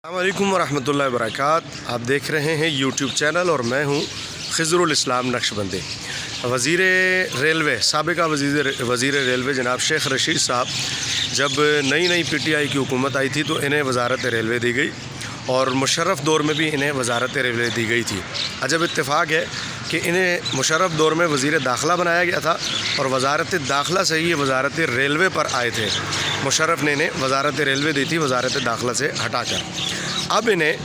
अस्सलाम वालेकुम वरहमतुल्लाहि वबरकातुहू। आप देख रहे हैं यूट्यूब चैनल और मैं हूं खिज़रुल इस्लाम नक्शबंदी। वज़ीर रेलवे साबिक़ा वज़ीर रेलवे जनाब शेख रशीद साहब जब नई PTI की हुकूमत आई थी तो इन्हें वज़ारत रेलवे दी गई और मुशर्रफ दौर में भी इन्हें वज़ारत रेलवे दी गई थी। अजब इत्तेफ़ाक है कि इन्हें मुशर्रफ दौर में वज़ीर दाखिला बनाया गया था और वज़ारत दाखिला से ही ये वज़ारत रेलवे पर आए थे। मुशर्रफ ने इन्हें वज़ारत रेलवे दी थी वज़ारत दाखिला से हटाकर। अब इन्हें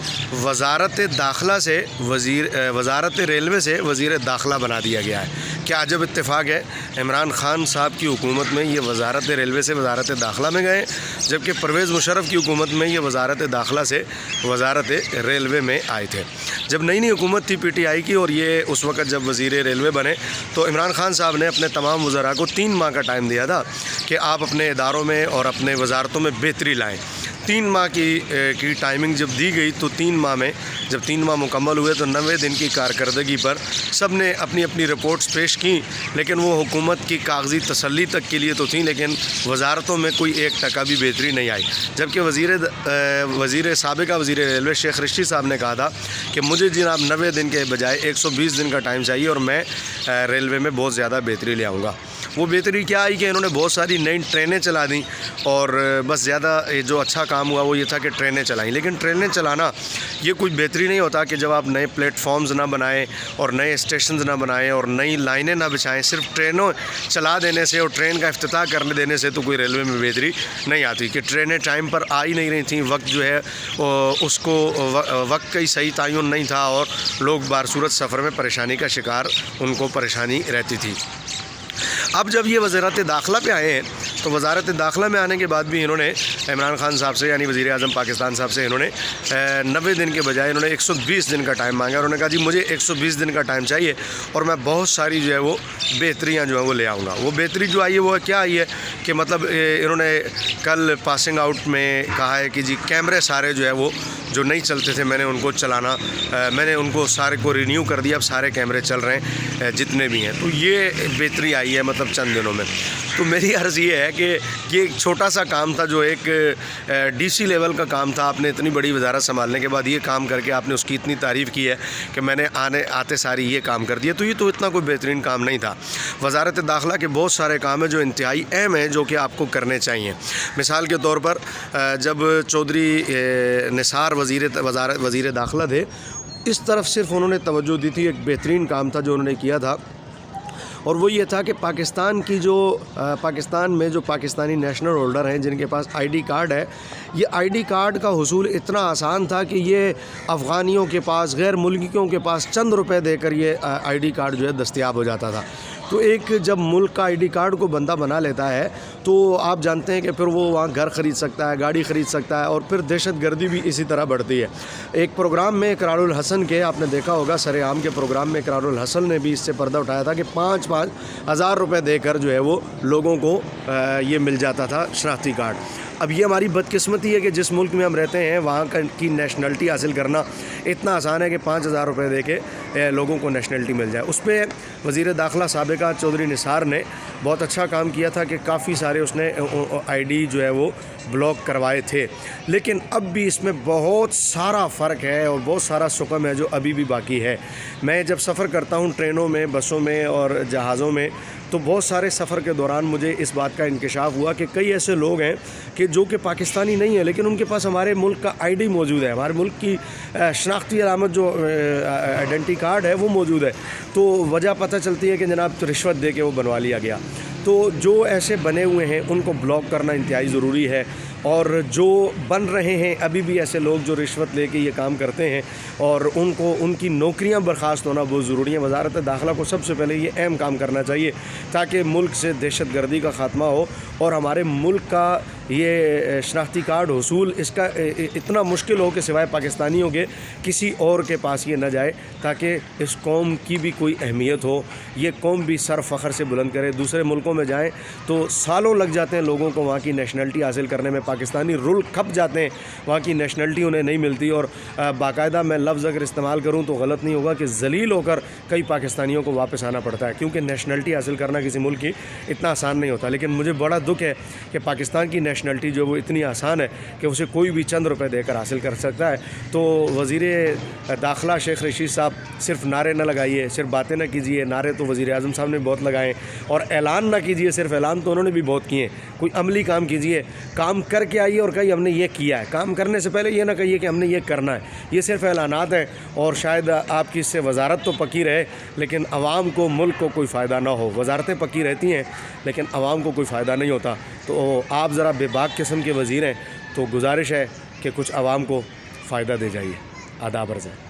वज़ारत दाखिला से वज़ारत रेलवे से वज़ीर दाखिला बना दिया गया है। क्या अजब इत्तेफ़ाक है, इमरान ख़ान साहब की हुकूमत में ये वज़ारत रेलवे से वज़ारत दाखिला में गए, जबकि परवेज़ मुशर्रफ की हुकूमत में ये वज़ारत दाखिला से वज़ारत रेलवे में आए थे। जब नई हुकूमत थी PTI की और ये उस वक़्त जब वज़ीर रेलवे बने तो इमरान ख़ान साहब ने अपने तमाम वज़रा को 3 माह का टाइम दिया था कि आप अपने इदारों में और अपने वज़ारतों में बेहतरी लाएँ। 3 माह की टाइमिंग जब दी गई तो 3 माह में जब 3 माह मुकम्मल हुए तो 90 दिन की कारकर्दगी पर सब ने अपनी अपनी रिपोर्ट्स पेश की, लेकिन वो हुकूमत की कागज़ी तसल्ली तक के लिए तो थी, लेकिन वज़ारतों में कोई 1% भी बेहतरी नहीं आई। जबकि साबिक़ा वज़ीर रेलवे शेख रशीद साहब ने कहा था कि मुझे जनाब 90 दिन के बजाय 120 दिन का टाइम चाहिए और मैं रेलवे में बहुत ज़्यादा बेहतरी ले आऊँगा। वो बेहतरी क्या आई कि इन्होंने बहुत सारी नई ट्रेनें चला दी और बस ज़्यादा जो अच्छा काम हुआ वो ये था कि ट्रेनें चलाई। लेकिन ट्रेनें चलाना ये कोई बेहतरी नहीं होता कि जब आप नए प्लेटफॉर्म्स ना बनाएं और नए स्टेशंस ना बनाएं और नई लाइनें ना बिछाएं। सिर्फ ट्रेनों चला देने से और ट्रेन का इफ्तिताह करने देने से तो कोई रेलवे में बेहतरी नहीं आती। कि ट्रेनें टाइम पर आ ही नहीं रही थी, वक्त जो है उसको वक्त का ही सही तयन नहीं था और लोग बारसूरत सफ़र में परेशानी का शिकार उनको परेशानी रहती थी। अब जब ये वज़ारत दाखिला पे आए हैं तो वज़ारत दाखिला में आने के बाद भी इन्होंने इमरान ख़ान साहब से यानी वज़ीर आज़म पाकिस्तान साहब से इन्होंने 90 दिन के बजाय इन्होंने 120 दिन का टाइम मांगा। उन्होंने कहा जी मुझे 120 दिन का टाइम चाहिए और मैं बहुत सारी जो है वो बेहतरियाँ जो है वो ले आऊँगा। वो बेहतरी जो आई है वो क्या आई है कि मतलब इन्होंने कल पासिंग आउट में कहा है कि जी कैमरे सारे जो है वो जो नहीं चलते थे मैंने उनको चलाना मैंने उनको सारे को रिन्यू कर दिया, अब सारे कैमरे चल रहे हैं जितने भी हैं। तो ये बेहतरी आई है मतलब चंद दिनों में। तो मेरी अर्ज़ ये है कि ये एक छोटा सा काम था जो एक DC लेवल का काम था। आपने इतनी बड़ी वज़ारत संभालने के बाद ये काम करके आपने उसकी इतनी तारीफ़ की है कि मैंने आते सारी ये काम कर दिया, तो ये तो इतना कोई बेहतरीन काम नहीं था। वज़ारत दाखिला के बहुत सारे काम हैं जो इंतहाई अहम हैं जो कि आपको करने चाहिए। मिसाल के तौर पर जब चौधरी निसार वज़ीर दाखिला थे, इस तरफ सिर्फ उन्होंने तवज्जो दी थी। एक बेहतरीन काम था जो उन्होंने किया था और वो ये था कि पाकिस्तान में जो पाकिस्तानी नेशनल होल्डर हैं जिनके पास ID कार्ड है, ये ID कार्ड का हुसूल इतना आसान था कि ये अफ़गानियों के पास, गैर मुल्कियों के पास चंद रुपए देकर ये ID कार्ड जो है दस्तयाब हो जाता था। तो एक जब मुल्क का ID कार्ड को बंदा बना लेता है तो आप जानते हैं कि फिर वो वहाँ घर ख़रीद सकता है, गाड़ी ख़रीद सकता है और फिर दहशतगर्दी भी इसी तरह बढ़ती है। एक प्रोग्राम में इकरारुल हसन के आपने देखा होगा, सरेआम के प्रोग्राम में इकरारुल हसन ने भी इससे पर्दा उठाया था कि 5-5 हज़ार रुपये देकर जो है वो लोगों को ये मिल जाता था शनाख्ती कार्ड। अब ये हमारी बदकिस्मती है कि जिस मुल्क में हम रहते हैं वहाँ की नेशनलिटी हासिल करना इतना आसान है कि 5,000 रुपये दे के लोगों को नेशनलिटी मिल जाए। उस पर वज़ीर दाखिला साबिक़ा चौधरी निसार ने बहुत अच्छा काम किया था कि काफ़ी सारे उसने ID जो है वो ब्लॉक करवाए थे। लेकिन अब भी इसमें बहुत सारा फ़र्क है और बहुत सारा सुकम है जो अभी भी बाकी है। मैं जब सफ़र करता हूँ ट्रेनों में, बसों में और जहाज़ों में, तो बहुत सारे सफ़र के दौरान मुझे इस बात का इंकशाफ हुआ कि कई ऐसे लोग हैं कि जो कि पाकिस्तानी नहीं है लेकिन उनके पास हमारे मुल्क का ID मौजूद है, हमारे मुल्क की शनाख्ती अलामत जो आइडेंटिटी कार्ड है वो मौजूद है। तो वजह पता चलती है कि जनाब तो रिश्वत दे के वो बनवा लिया गया। तो जो ऐसे बने हुए हैं उनको ब्लॉक करना इंतहाई ज़रूरी है और जो बन रहे हैं अभी भी ऐसे लोग जो रिश्वत लेके ये काम करते हैं और उनकी नौकरियां बर्खास्त होना बहुत ज़रूरी है। वज़ारत दाखिला को सबसे पहले ये अहम काम करना चाहिए ताकि मुल्क से दहशतगर्दी का ख़ात्मा हो और हमारे मुल्क का ये शनाख्ती कार्ड हसूल इसका इतना मुश्किल हो कि सिवाय पाकिस्तानियों के किसी और के पास ये न जाए, ताकि इस कौम की भी कोई अहमियत हो, ये कौम भी सर फ़ख्र से बुलंद करे। दूसरे मुल्कों में जाएं तो सालों लग जाते हैं लोगों को वहाँ की नेशनलिटी हासिल करने में, पाकिस्तानी रुल खप जाते हैं, वहाँ की नेशनलिटी उन्हें नहीं मिलती। और बाकायदा मैं लफ्ज़ अगर इस्तेमाल करूँ तो गलत नहीं होगा कि ज़लील होकर कई पाकिस्तानियों को वापस आना पड़ता है, क्योंकि नेशनलिटी हासिल करना किसी मुल्क की इतना आसान नहीं होता। लेकिन मुझे बड़ा दुख है कि पाकिस्तान की نیشنلٹی جو وہ اتنی آسان ہے کہ اسے کوئی بھی چند روپے دے کر حاصل کر سکتا ہے۔ تو وزیر داخلہ شیخ رشید صاحب صرف نعرے نہ لگائیے، صرف باتیں نہ کیجیے، نعرے تو وزیر اعظم صاحب نے بہت لگائے، اور اعلان نہ کیجیے، صرف اعلان تو انہوں نے بھی بہت کیے، کوئی عملی کام کیجیے، کام کر کے آئیے اور کہیے ہم نے یہ کیا ہے۔ کام کرنے سے پہلے یہ نہ کہیے کہ ہم نے یہ کرنا ہے، یہ صرف اعلانات ہیں، اور شاید آپ کی اس سے وزارت تو پکی رہے لیکن عوام کو، ملک کو کوئی فائدہ نہ ہو۔ وزارتیں پکی رہتی ہیں لیکن عوام کو کوئی فائدہ نہیں ہوتا۔ تو آپ ذرا بے باک قسم کے وزیر ہیں، تو گزارش ہے کہ کچھ عوام کو فائدہ دے جائیے۔ آداب عرض ہے۔